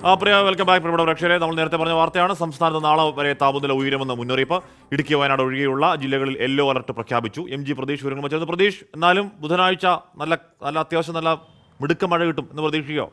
പ്രിയ welcome back പ്രിയപ്പെട്ട പ്രേക്ഷകരെ. നമ്മൾ നേരത്തെ പറഞ്ഞ വാർത്തയാണ്. സംസ്ഥാനത്ത് നാളെ വരെ താപനില ഉയരുമെന്ന മുന്നറിയിപ്പ്. ഇടുക്കി, വയനാട് ഒഴികെയുള്ള ജില്ലകളിൽ യെല്ലോ അലർട്ട് പ്രഖ്യാപിച്ചു. MG പ്രതീഷ് വിവരങ്ങൾ ചേർന്ന്. പ്രതീഷ്, എന്നാലും ബുധനാഴ്ച നല്ല അത്യാവശ്യം നല്ല മിടുക്ക മഴ കിട്ടും എന്ന് പ്രതീക്ഷിക്കോ?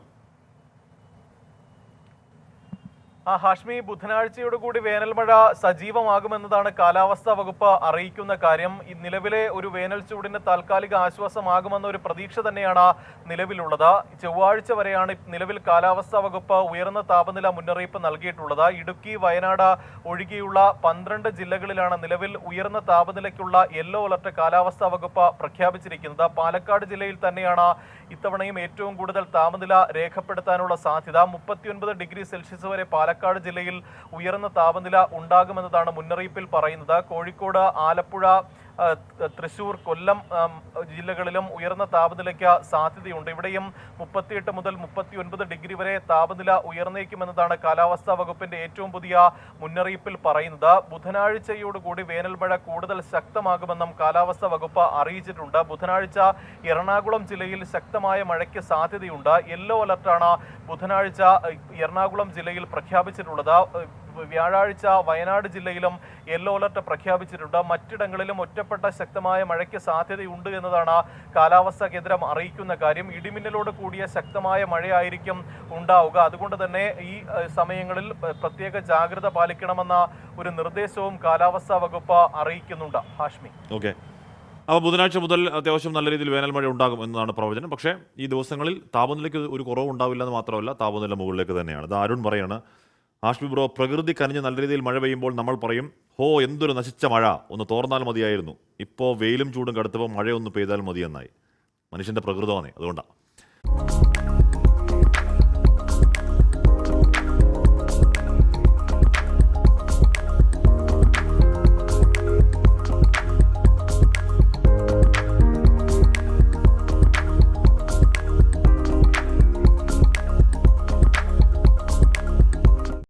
ഹാഷ്മി, ബുധനാഴ്ചയോടുകൂടി വേനൽമഴ സജീവമാകുമെന്നതാണ് കാലാവസ്ഥാ വകുപ്പ് അറിയിക്കുന്ന കാര്യം. നിലവിലെ ഒരു വേനൽ ചൂടിന് താൽക്കാലിക ആശ്വാസമാകുമെന്ന ഒരു പ്രതീക്ഷ തന്നെയാണ് നിലവിലുള്ളത്. ചൊവ്വാഴ്ച വരെയാണ് നിലവിൽ കാലാവസ്ഥാ വകുപ്പ് ഉയർന്ന താപനില മുന്നറിയിപ്പ് നൽകിയിട്ടുള്ളത്. ഇടുക്കി, വയനാട് ഒഴികെയുള്ള 12 ജില്ലകളിലാണ് നിലവിൽ ഉയർന്ന താപനിലയ്ക്കുള്ള യെല്ലോ അലർട്ട് കാലാവസ്ഥാ വകുപ്പ് പ്രഖ്യാപിച്ചിരിക്കുന്നത്. പാലക്കാട് ജില്ലയിൽ തന്നെയാണ് ഇത്തവണയും ഏറ്റവും കൂടുതൽ താപനില രേഖപ്പെടുത്താനുള്ള സാധ്യത. 39 ഡിഗ്രി സെൽഷ്യസ് വരെ പാലക്കാട് ജില്ലയിൽ ഉയർന്ന താപനില ഉണ്ടാകുമെന്നതാണ് മുന്നറിയിപ്പിൽ പറയുന്നത്. കോഴിക്കോട്, ആലപ്പുഴ, തൃശൂർ, കൊല്ലം ജില്ലകളിലും ഉയർന്ന താപനിലയ്ക്ക് സാധ്യതയുണ്ട്. ഇവിടെയും 38 മുതൽ 39 ഡിഗ്രി വരെ താപനില ഉയർന്നേക്കുമെന്നതാണ് കാലാവസ്ഥാ വകുപ്പിന്റെ ഏറ്റവും പുതിയ മുന്നറിയിപ്പിൽ പറയുന്നത്. ബുധനാഴ്ചയോടുകൂടി വേനൽമഴ കൂടുതൽ ശക്തമാകുമെന്നും കാലാവസ്ഥാ വകുപ്പ് അറിയിച്ചിട്ടുണ്ട്. ബുധനാഴ്ച എറണാകുളം ജില്ലയിൽ ശക്തമായ മഴയ്ക്ക് സാധ്യതയുണ്ട്. യെല്ലോ അലർട്ടാണ് ബുധനാഴ്ച എറണാകുളം ജില്ലയിൽ പ്രഖ്യാപിച്ചിട്ടുള്ളത്. വ്യാഴാഴ്ച വയനാട് ജില്ലയിലും യെല്ലോ അലർട്ട് പ്രഖ്യാപിച്ചിട്ടുണ്ട്. മറ്റിടങ്ങളിലും ഒറ്റപ്പെട്ട ശക്തമായ മഴയ്ക്ക് സാധ്യതയുണ്ട് എന്നതാണ് കാലാവസ്ഥാ കേന്ദ്രം അറിയിക്കുന്ന കാര്യം. ഇടിമിന്നലോട് കൂടിയ ശക്തമായ മഴയായിരിക്കും ഉണ്ടാവുക. അതുകൊണ്ട് തന്നെ ഈ സമയങ്ങളിൽ പ്രത്യേക ജാഗ്രത പാലിക്കണമെന്ന ഒരു നിർദ്ദേശവും കാലാവസ്ഥാ വകുപ്പ് അറിയിക്കുന്നുണ്ട്. ഹാഷ്മി, ഓക്കെ. അപ്പോൾ ബുധനാഴ്ച മുതൽ അത്യാവശ്യം നല്ല രീതിയിൽ വേനൽ മഴ ഉണ്ടാകും എന്നതാണ് പ്രവചനം. പക്ഷേ ഈ ദിവസങ്ങളിൽ താപനിലയ്ക്ക് ഒരു കുറവ് ഉണ്ടാവില്ല എന്ന് മാത്രമല്ല, താപനില മുകളിലേക്ക് തന്നെയാണ്. ഇത് ആരും പറയാണ്. ഹാഷ്മി ബ്രോ, പ്രകൃതി കനിഞ്ഞ് നല്ല രീതിയിൽ മഴ പെയ്യുമ്പോൾ നമ്മൾ പറയും, ഹോ എന്തൊരു നശിച്ച മഴ, ഒന്ന് തോർന്നാൽ മതിയായിരുന്നു. ഇപ്പോൾ വെയിലും ചൂടും കടുത്തപ്പോൾ മഴയൊന്ന് പെയ്താൽ മതിയെന്നായി. മനുഷ്യൻ്റെ പ്രകൃതമാണേ, അതുകൊണ്ടാണ്.